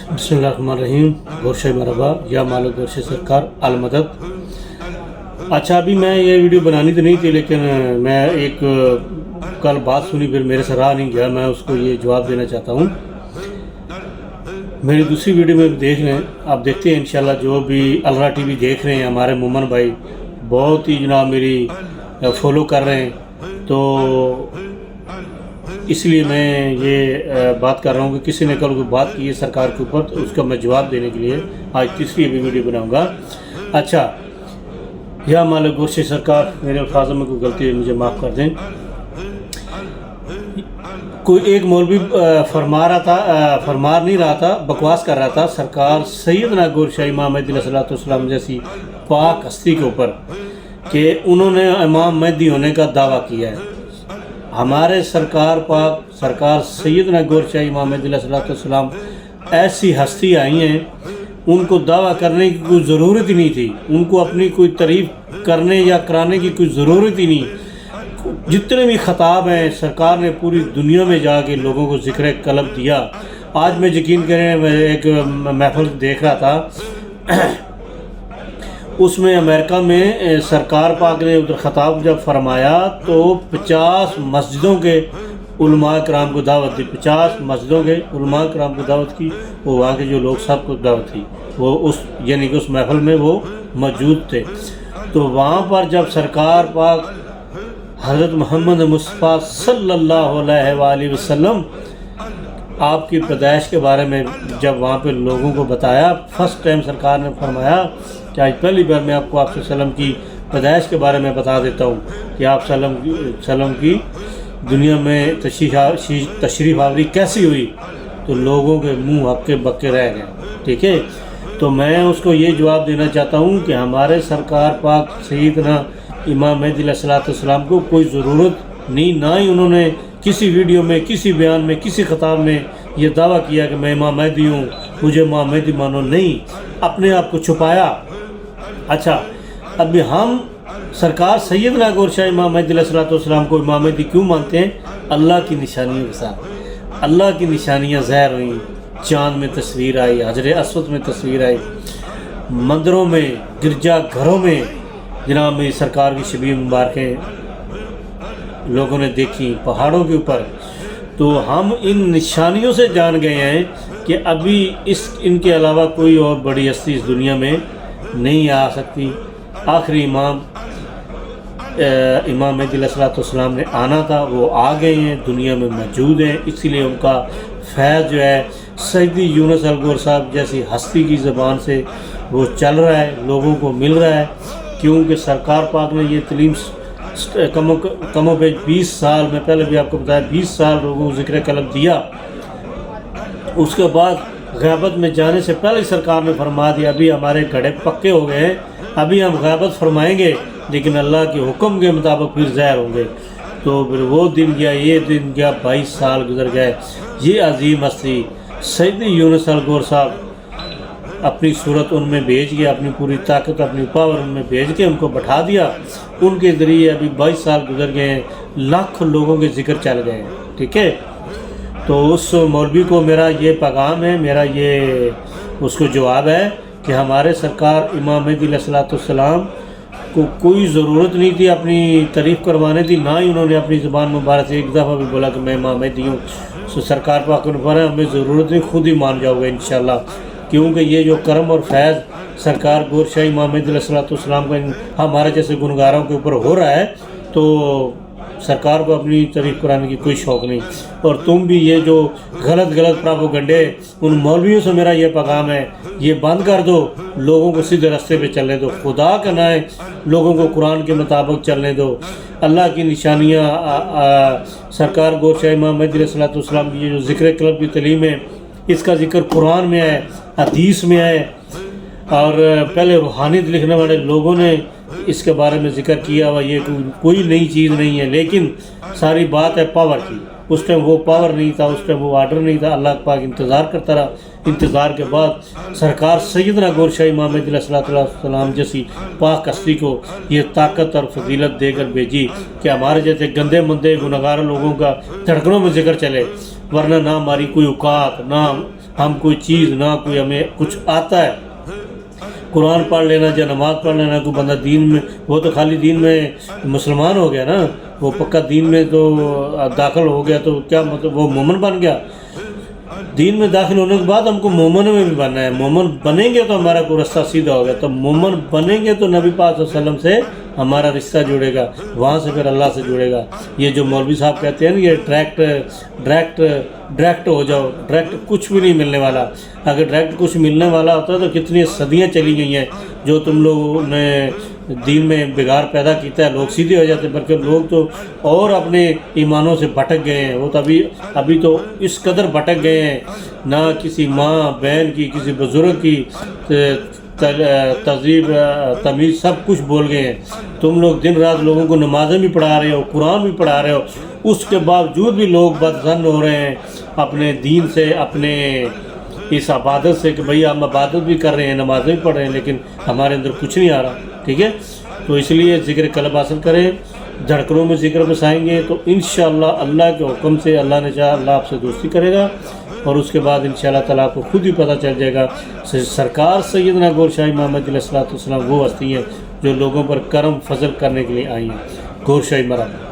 बिस्मिल्लाहिर्रहमानिर्रहीम। गोरशे मरहबा या मालिक गोरशे सरकार अलमदद। अच्छा, अभी मैं ये वीडियो बनानी तो नहीं थी, लेकिन मैं एक कल बात सुनी, फिर मेरे से रहा नहीं गया, मैं उसको ये जवाब देना चाहता हूँ। मेरी दूसरी वीडियो में भी देख रहे हैं, आप देखते हैं इंशाल्लाह। जो भी अलरा टीवी देख रहे हैं, हमारे मोमन भाई बहुत ही जनाब मेरी फॉलो कर रहे हैं, तो इसलिए मैं ये बात कर रहा हूँ कि किसी ने कल कोई बात की है सरकार के ऊपर, तो उसका मैं जवाब देने के लिए आज तीसरी अभी वीडियो बनाऊँगा। अच्छा, या मालिक गोरशे सरकार, मेरे अल्फाज़ों में कोई गलती है मुझे माफ़ कर दें। कोई एक मौलवी फरमा नहीं रहा था, बकवास कर रहा था सरकार सैयदना गोरशा इमाम मेहदी अलैहिस्सलाम जैसी पाक हस्ती के ऊपर कि उन्होंने इमाम मेहदी होने का दावा किया है। हमारे सरकार सैयदना गोरशा इमाम मेहदी अलैहिस्सलाम ऐसी हस्ती आई हैं, उनको दावा करने की कोई ज़रूरत ही नहीं थी, उनको अपनी कोई तारीफ़ करने या कराने की कोई ज़रूरत ही नहीं। जितने भी ख़ताब हैं, सरकार ने पूरी दुनिया में जाके लोगों को ज़िक्र कल्ब दिया। आज मैं यकीन करें, मैं एक महफिल देख रहा था, उसमें अमेरिका में सरकार पाक ने उधर ख़ताब जब फरमाया तो 50 मस्जिदों के उलमा कराम को दावत दी, 50 मस्जिदों के उलमा कराम को दावत की। वो वहाँ के जो लोग सब को दावत थी, वो उस यानी कि उस महफिल में वो मौजूद थे। तो वहाँ पर जब सरकार पाक हज़रत मोहम्मद मुस्तफ़ा सल्लल्लाहु अलैहि वसल्लम आपकी पैदाइश के बारे में जब वहाँ पे लोगों को बताया, फर्स्ट टाइम सरकार ने फरमाया कि आज पहली बार मैं आपको आप सल्लम की पैदाइश के बारे में बता देता हूँ कि आप सल्लम की दुनिया में तशरीफ़ आवरी कैसी हुई। तो लोगों के मुंह हक्के बक्के रह गए। ठीक है, तो मैं उसको ये जवाब देना चाहता हूँ कि हमारे सरकार पाक सैयदना इमाम मेहदी अलैहिस्सलाम को कोई ज़रूरत नहीं, ना ही उन्होंने किसी वीडियो में, किसी बयान में, किसी खिताब में ये दावा किया कि मैं इमाम मेहदी हूँ, मुझे इमाम मेहदी मानो। नहीं, अपने आप को छुपाया। अच्छा, अभी हम सरकार सैयदना गोरशा इमाम मेहदी अलैहिस्सलाम को इमाम मेहदी क्यों मानते हैं? अल्लाह की निशानियों के साथ। अल्लाह की निशानियाँ ज़ाहिर हुई, चाँद में तस्वीर आई, हजर अस्वद में तस्वीर आई, मंदिरों में, गिरजा घरों में जनाब मेरी सरकार की शबीह मुबारकें लोगों ने देखी, पहाड़ों के ऊपर। तो हम इन निशानियों से जान गए हैं कि अभी इनके अलावा कोई और बड़ी हस्ती इस दुनिया में नहीं आ सकती। आखिरी इमाम मेहदी अलैहिस्सलाम ने आना था, वो आ गए हैं, दुनिया में मौजूद हैं। इसीलिए उनका फैज़ जो है सैयदी यूनुस अलगौर साहब जैसी हस्ती की ज़बान से वो चल रहा है, लोगों को मिल रहा है। क्योंकि सरकार पाक ने ये तलीम कमो पे 20 साल में, पहले भी आपको बताया, 20 साल लोगों को ज़िक्र कल्ब दिया। उसके बाद ग़ैबत में जाने से पहले सरकार ने फरमा दिया अभी हमारे घड़े पक्के हो गए हैं, अभी हम ग़ैबत फरमाएंगे, लेकिन अल्लाह के हुक्म के मुताबिक फिर ज़ाहिर होंगे। तो फिर वो दिन गया, ये दिन गया, 22 साल गुजर गए। ये अजीम हस्ती सैयदी यूनुस अलगौर साहब अपनी सूरत उनमें भेज के, अपनी पूरी ताकत, अपनी पावर उनमें भेज के उनको बैठा दिया। उनके ज़रिए अभी 22 साल गुजर गए हैं, लाखों लोगों के ज़िक्र चल गए हैं। ठीक है, तो उस मौलवी को मेरा ये पैगाम है, मेरा ये उसको जवाब है कि हमारे सरकार इमाम मेहदी अलैहिस्सलाम को कोई ज़रूरत नहीं थी अपनी तारीफ़ करवाने की, ना ही उन्होंने अपनी ज़बान मुबारक से एक दफ़ा भी बोला कि मैं इमाम मेहदी हूँ। तो सरकार पाक ने फरमाया हमें ज़रूरत नहीं, खुद ही मान जाओगे इंशाल्लाह। क्योंकि ये जो करम और फैज़ सरकार गोरशा इमाम मेहदी अलैहिस्सलाम का हमारे जैसे गुनगारों के ऊपर हो रहा है, तो सरकार को अपनी तारीफ़ कराने की कोई शौक़ नहीं। और तुम भी ये जो गलत प्रोपेगेंडे, उन मौलवियों से मेरा ये पैगाम है, ये बंद कर दो, लोगों को सीधे रास्ते पे चलने दो, खुदा का ना है, लोगों को कुरान के मुताबिक चलने दो। अल्लाह की निशानियाँ सरकार गोरशा इमाम मेहदी अलैहिस्सलाम की ये जो ज़िक्र कल्ब की तलीम है, इसका जिक्र कुरान में है, हदीस में है, और पहले रूहानियत लिखने वाले लोगों ने इसके बारे में जिक्र किया हुआ। ये कोई नई चीज़ नहीं है, लेकिन सारी बात है पावर की। उस टाइम वो पावर नहीं था, उस टाइम वो आर्डर नहीं था। अल्लाह पाक इंतज़ार करता रहा। इंतज़ार के बाद सरकार सैयदना गोरशा इमाम मेहदी अलैहिस्सलाम जैसी पाक हस्ती को ये ताकत और फजीलत देकर भेजी कि हमारे जैसे गंदे मंदे गुनहगार लोगों का धड़कनों में जिक्र चले। ورنہ نہ ہماری کوئی اوقات، نہ ہم کوئی چیز، نہ کوئی ہمیں کچھ آتا ہے۔ قرآن پڑھ لینا یا نماز پڑھ لینا، کوئی بندہ دین میں، وہ تو خالی دین میں مسلمان ہو گیا نا، وہ پکا دین میں تو داخل ہو گیا تو کیا مطلب وہ مومن بن گیا؟ دین میں داخل ہونے کے بعد ہم کو مومن میں بھی بننا ہے۔ مومن بنیں گے تو ہمارا کوئی رستہ سیدھا ہوگا، تو مومن بنیں گے تو نبی پاک صلی اللہ علیہ وسلم سے ہمارا رشتہ جڑے گا، وہاں سے پھر اللہ سے جڑے گا۔ یہ جو مولوی صاحب کہتے ہیں نا یہ ڈائریکٹ ہو جاؤ، ڈائریکٹ کچھ بھی نہیں ملنے والا۔ اگر ڈائریکٹ کچھ ملنے والا ہوتا تو کتنی صدیاں چلی گئی ہیں جو تم لوگوں نے دین میں بگاڑ پیدا کیتا ہے، لوگ سیدھے ہو جاتے، بلکہ لوگ تو اور اپنے ایمانوں سے بھٹک گئے ہیں۔ وہ تو ابھی تو اس قدر بھٹک گئے ہیں، نہ کسی ماں بہن کی، کسی بزرگ کی تہذیب تمیز سب کچھ بول گئے ہیں۔ تم لوگ دن رات لوگوں کو نمازیں بھی پڑھا رہے ہو، قرآن بھی پڑھا رہے ہو، اس کے باوجود بھی لوگ بدظن ہو رہے ہیں اپنے دین سے، اپنے اس عبادت سے، کہ بھئی ہم عبادت بھی کر رہے ہیں، نمازیں بھی پڑھ رہے ہیں، لیکن ہمارے اندر کچھ نہیں آ رہا۔ ٹھیک ہے، تو اس لیے ذکر قلب حاصل کریں، دھڑکنوں میں ذکر بسائیں گے تو انشاءاللہ اللہ کے حکم سے اللہ نے چاہا اللہ آپ سے دوستی کرے گا، اور اس کے بعد انشاءاللہ تعالیٰ آپ کو خود ہی پتہ چل جائے گا۔ سرکار سیدنا گور شاہی محمد علیہ السلام وہ ہستی ہیں جو لوگوں پر کرم فضل کرنے کے لیے آئی ہیں۔ گور شاہی مرحبا۔